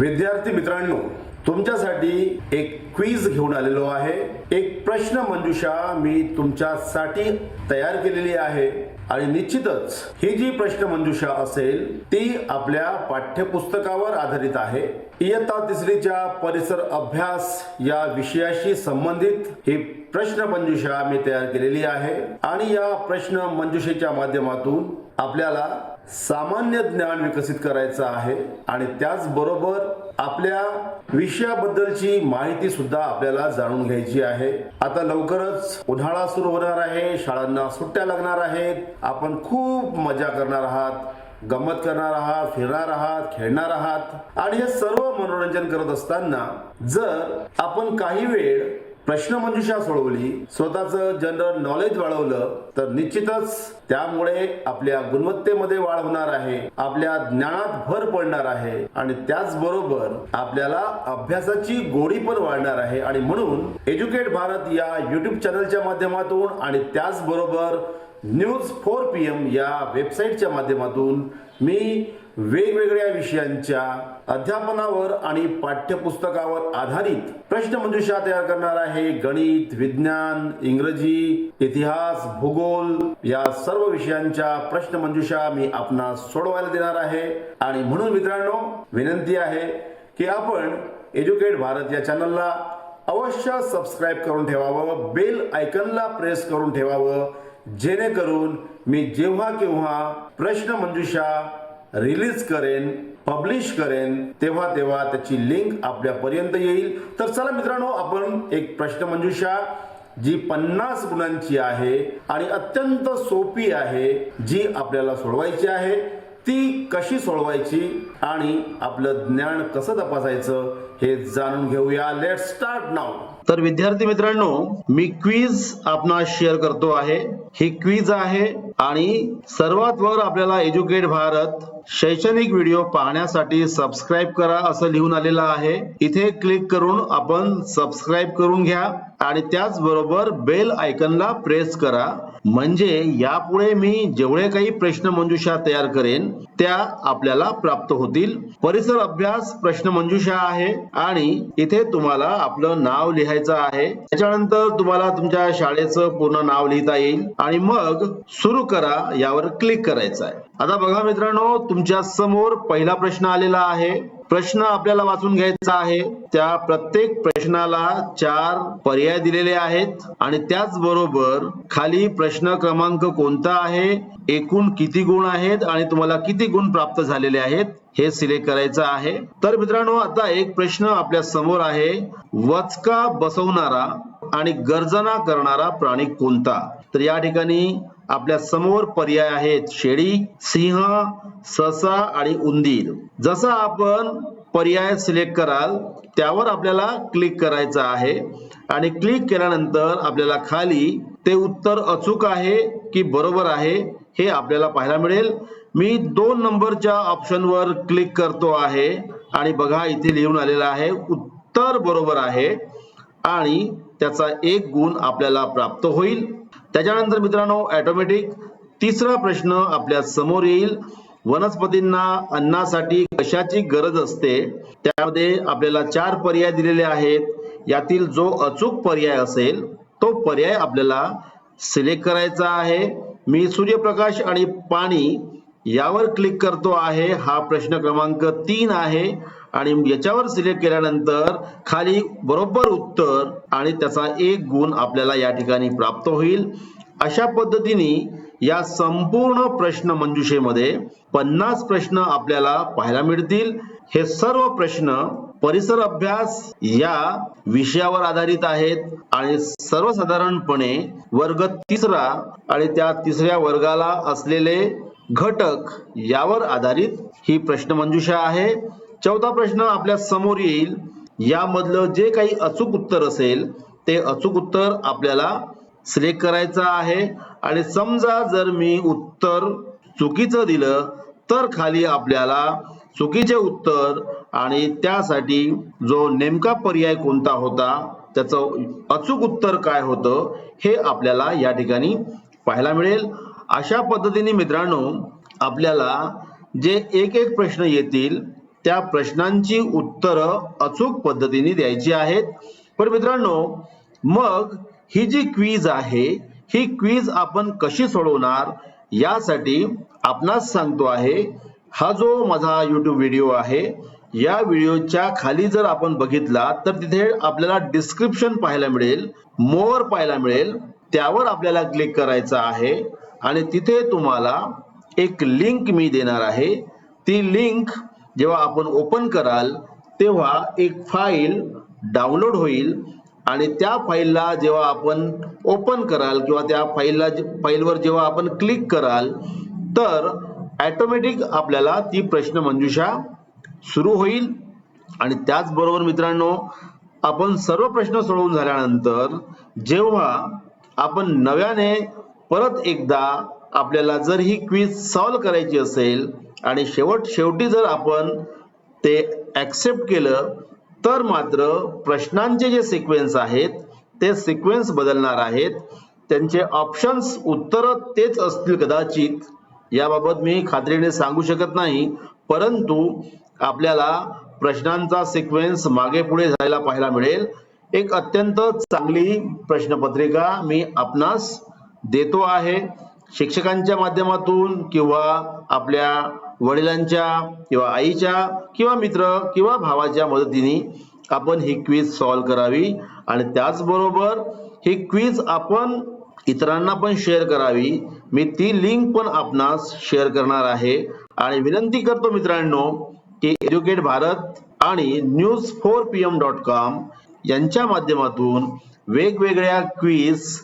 विद्यार्थी मित्रांनो, तुमच्यासाठी एक क्विज घेऊन आलेलो आहे। एक प्रश्न मंजुषा मी तुमच्यासाठी तयार केलेली आहे आणि निश्चितच ही जी प्रश्न मंजुषा असेल ती आपल्या पाठ्यपुस्तकावर आधारित आहे। इयत्ता तिसरीच्या परिसर अभ्यास या विषयाशी संबंधित ही प्रश्न मंजुषा मी तयार केलेली आहे आणि या प्रश्न मंजुषेच्या माध्यमातून आपल्याला सामान्य ज्ञान विकसित करायचं आहे आणि त्याचबरोबर आपल्या विषयाबद्दलची माहिती सुद्धा आपल्याला जाणून घ्यायची आहे। आता लवकरच उन्हाळा सुरू होणार आहे, शाळांना सुट्ट्या लागणार आहेत, आपण खूप मजा करणार आहात, गंमत करणार आहात, फिरणार आहात, खेळणार आहात आणि हे सर्व मनोरंजन करत असताना जर आपण काही वेळ प्रश्न मंजुषा सोडवली, स्वतःचं जनरल नॉलेज वाढवलं तर निश्चितच त्यामुळे आपल्या गुणवत्तेमध्ये वाढ होणार आहे, आपल्या ज्ञानात भर पडणार आहे आणि त्याचबरोबर आपल्याला अभ्यासाची गोडी पण वाढणार आहे। आणि म्हणून एज्युकेट भारत या YouTube चॅनलच्या माध्यमातून आणि त्याचबरोबर न्यूज 4 PM या वेबसाईटच्या माध्यमातून मी वेगवेगळ्या विषयांच्या अध्यापनावर आणि पाठ्यपुस्तकावर आधारित प्रश्न मंजुषा तयार करणार आहे। गणित, विज्ञान, इंग्रजी, इतिहास, भूगोल या सर्व विषयांच्या प्रश्न मंजुषा मी आपणास सोडवायला देणार आहे आणि म्हणून मित्रांनो विनंती आहे की आपण एज्युकेट भारत या चॅनलला अवश्य सबस्क्राइब करून ठेवावं, बेल आयकॉनला प्रेस करून ठेवावं, जेणेकरून मी जेव्हा केव्हा प्रश्न मंजुषा रिलीज करेन, पब्लिश करेन तेव्हा त्याची लिंक आपल्यापर्यंत येईल। तर चला मित्रांनो, आपण एक प्रश्न मंजुषा जी 50 गुणांची आहे आणि अत्यंत सोपी आहे, जी आपल्याला सोडवायची आहे, ती कशी सोडवायची आणि आपलं ज्ञान कसं तपासायचं हे जाणून घेऊया। Let's start now. तर विद्यार्थी मित्रांनो, मी क्विज आपणास शेअर करतो आहे। ही क्विज आहे आणि सर्वात वर आपल्याला एज्युकेट भारत शैक्षणिक व्हिडिओ पाहण्यासाठी सबस्क्राइब करा असं लिहून आलेलं आहे। इथे क्लिक करून आपण सबस्क्राइब करून घ्या आणि त्याचबरोबर बेल आयकॉनला प्रेस करा, म्हणजे यापुढे मी जेवढे काही प्रश्न मंजुषा तयार करेन त्या आपल्याला प्राप्त होतील। परिसर अभ्यास प्रश्न मंजुषा आहे आणि इथे तुम्हाला आपलं नाव लिहायचं आहे। त्याच्यानंतर तुम्हाला तुमच्या शाळेचं पूर्ण नाव लिहिता येईल आणि मग सुरू करा यावर क्लिक करायचं आहे। आता बघा मित्रांनो, तुमच्या समोर पहिला प्रश्न आलेला आहे। प्रश्न आपल्याला वाचून घ्यायचा आहे। त्या प्रत्येक प्रश्नाला 4 पर्याय दिलेले आहेत आणि त्याचबरोबर खाली प्रश्न क्रमांक कोणता आहे, एकूण किती गुण आहेत आणि तुम्हाला किती गुण प्राप्त झालेले आहेत हे सिलेक्ट करायचं आहे। तर मित्रांनो, आता एक प्रश्न आपल्या समोर आहे, वचका बसवणारा आणि गर्जना करणारा प्राणी कोणता? तर या ठिकाणी आपल्या समोर पर्याय आहेत शेळी, सिंह, ससा आणि उंदीर। जसा आपण पर्याय सिलेक्ट कराल त्यावर आपल्याला क्लिक करायचं आहे आणि क्लिक केल्यानंतर आपल्याला खाली ते उत्तर अचूक आहे की बरोबर आहे हे आपल्याला पाहायला मिळेल। मी 2 नंबरच्या ऑप्शनवर क्लिक करतो आहे आणि बघा इथे लिहून आलेलं आहे उत्तर बरोबर आहे आणि त्याचा 1 गुण आपल्याला प्राप्त होईल। त्याच्यानंतर मित्रांनो ऑटोमॅटिक तिसरा प्रश्न आपल्या समोर येईल, वनस्पतींना अन्नासाठी कशाची गरज असते? त्यामध्ये आपल्याला 4 पर्याय दिलेले आहेत। यातील जो अचूक पर्याय असेल तो पर्याय आपल्याला सिलेक्ट करायचा आहे। मी सूर्यप्रकाश आणि पाणी यावर क्लिक करतो आहे। हा प्रश्न क्रमांक 3 आहे आणि याच्यावर सिलेक्ट केल्यानंतर खाली बरोबर उत्तर आणि त्याचा 1 गुण आपल्याला या ठिकाणी प्राप्त होईल। अशा पद्धतीने या संपूर्ण प्रश्न मंजुषेमध्ये 50 प्रश्न आपल्याला पाहायला मिळतील। हे सर्व प्रश्न परिसर अभ्यास या विषयावर आधारित आहेत आणि सर्वसाधारणपणे वर्ग 3रा आणि त्या 3ऱ्या वर्गाला असलेले घटक यावर आधारित ही प्रश्न मंजुषा आहे। 4था प्रश्न आपल्या समोर येईल, यामधलं जे काही अचूक उत्तर असेल ते अचूक उत्तर आपल्याला सिलेक्ट करायचं आहे आणि समजा जर मी उत्तर चुकीचं दिलं तर खाली आपल्याला चुकीचे उत्तर आणि त्यासाठी जो नेमका पर्याय कोणता होता त्याचं अचूक उत्तर काय होतं हे आपल्याला या ठिकाणी पाहायला मिळेल। अशा पद्धतीने मित्रांनो आपल्याला जे एक प्रश्न येतील त्या प्रश्नांची उत्तरं अचूक पद्धतीने द्यायची आहेत. पण मित्रांनो, मग ही जी क्विज आहे, ही क्विज आपण कशी सोडवणार यासाठी आपणास सांगतो आहे, हा जो माझा YouTube व्हिडिओ आहे, या व्हिडिओच्या खाली जर आपण बघितला तर तिथे आपल्याला डिस्क्रिप्शन पाहायला मिळेल, मोर पाहायला मिळेल. त्यावर आपल्याला क्लिक करायचं आहे आणि तिथे तुम्हाला एक लिंक मी देणार आहे. ती लिंक जेव्हा आपण ओपन कराल तेव्हा एक फाईल डाउनलोड होईल आणि त्या फाईलला जेव्हा आपण ओपन कराल किंवा त्या फाईलवर जेव्हा आपण क्लिक कराल तर ऑटोमॅटिक आपल्याला ती प्रश्नमंजुषा सुरू होईल. आणि त्याचबरोबर मित्रांनो, आपण सर्व प्रश्न सोडवून झाल्यानंतर जेव्हा आपण नव्याने परत एकदा आपल्याला जर ही क्विज सॉल्व्ह करायची असेल आणि शेवटी जर आपण ते ऍक्सेप्ट केलं तर मात्र प्रश्नांचे जे सिक्वेन्स आहेत ते सिक्वेन्स बदलणार आहेत. त्यांचे ऑप्शन्स उत्तर तेच असतील कदाचित, याबाबत मी खात्रीने सांगू शकत नाही, परंतु आपल्याला प्रश्नांचा सिक्वेन्स मागे पुढे झालेला पाहायला मिळेल. एक अत्यंत चांगली प्रश्नपत्रिका मी आपणास देतो आहे. शिक्षकांच्या माध्यमातून किंवा आपल्या वडिलांच्या किंवा आईच्या किंवा मित्र किंवा भावाच्या मदतीने आपण ही क्विज सॉल्व्ह करावी आणि त्याचबरोबर ही क्विज आपण इतरांना पण शेअर करावी. मी ती लिंक पण आपणास शेअर करणार आहे आणि विनंती करतो मित्रांनो की एज्युकेट भारत आणि news4pm.com यांच्या माध्यमातून वेगवेगळ्या क्विज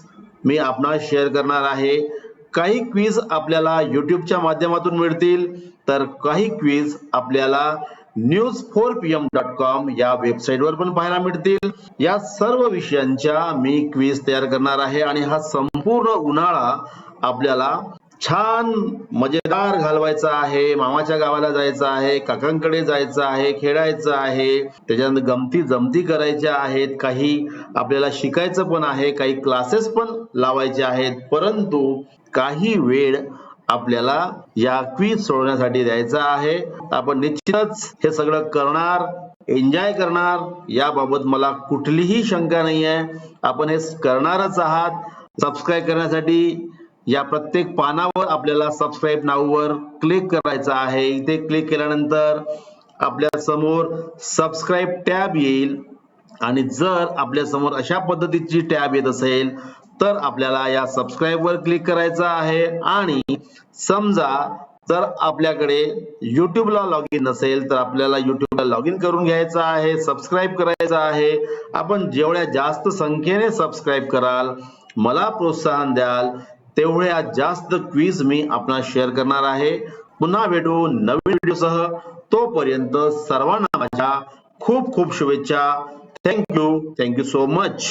मी आपणास शेअर करणार आहे. काही क्विज आपल्याला YouTubeच्या माध्यमातून मिळतील तर काही क्विज आपल्याला news4pm.com या वेबसाईटवर पण पाहायला मिळतील. या सर्व विषयांच्या मी क्विज तयार करणार आहे आणि हा संपूर्ण उन्हाळा आपल्याला छान मजेदार घालवायचा आहे. मामाच्या गावाला जायचं आहे, काकांकडे जायचं आहे, खेळायचं आहे, त्याच्यानंतर गमती जमती करायच्या आहेत, काही आपल्याला शिकायचं पण आहे, काही क्लासेस पण लावायचे आहेत, परंतु काही वेळ आपल्याला या क्विज सोडवण्यासाठी द्यायचा आहे. आपण निश्चितच हे सगळं करणार, एन्जॉय करणार, याबाबत मला कुठलीही शंका नाही आहे. आपण हे करणारच आहात. सबस्क्राईब करण्यासाठी या प्रत्येक पानावर आपल्याला सबस्क्राईब नाऊवर क्लिक करायचं आहे. इथे क्लिक केल्यानंतर आपल्या समोर सबस्क्राईब टॅब येईल आणि जर आपल्या समोर अशा पद्धतीची टॅब येत असेल तर आपल्याला या सबस्क्राईब वर क्लिक करायचं आहे. आणि समजा जर आपल्याकडे YouTubeला लॉग इन नसेल तर आपल्याला YouTubeला लॉग इन करून घ्यायचं आहे, सबस्क्राईब करायचं आहे. आपण जेवढ्या जास्त संख्येने सबस्क्राईब कराल, मला प्रोत्साहन द्याल, तेवढ्या जास्त क्विज मी आपणास शेअर करणार आहे. पुन्हा भेटू नवीन व्हिडिओसह. तोपर्यंत सर्वांना माझ्या खूप खूप शुभेच्छा. Thank you so much.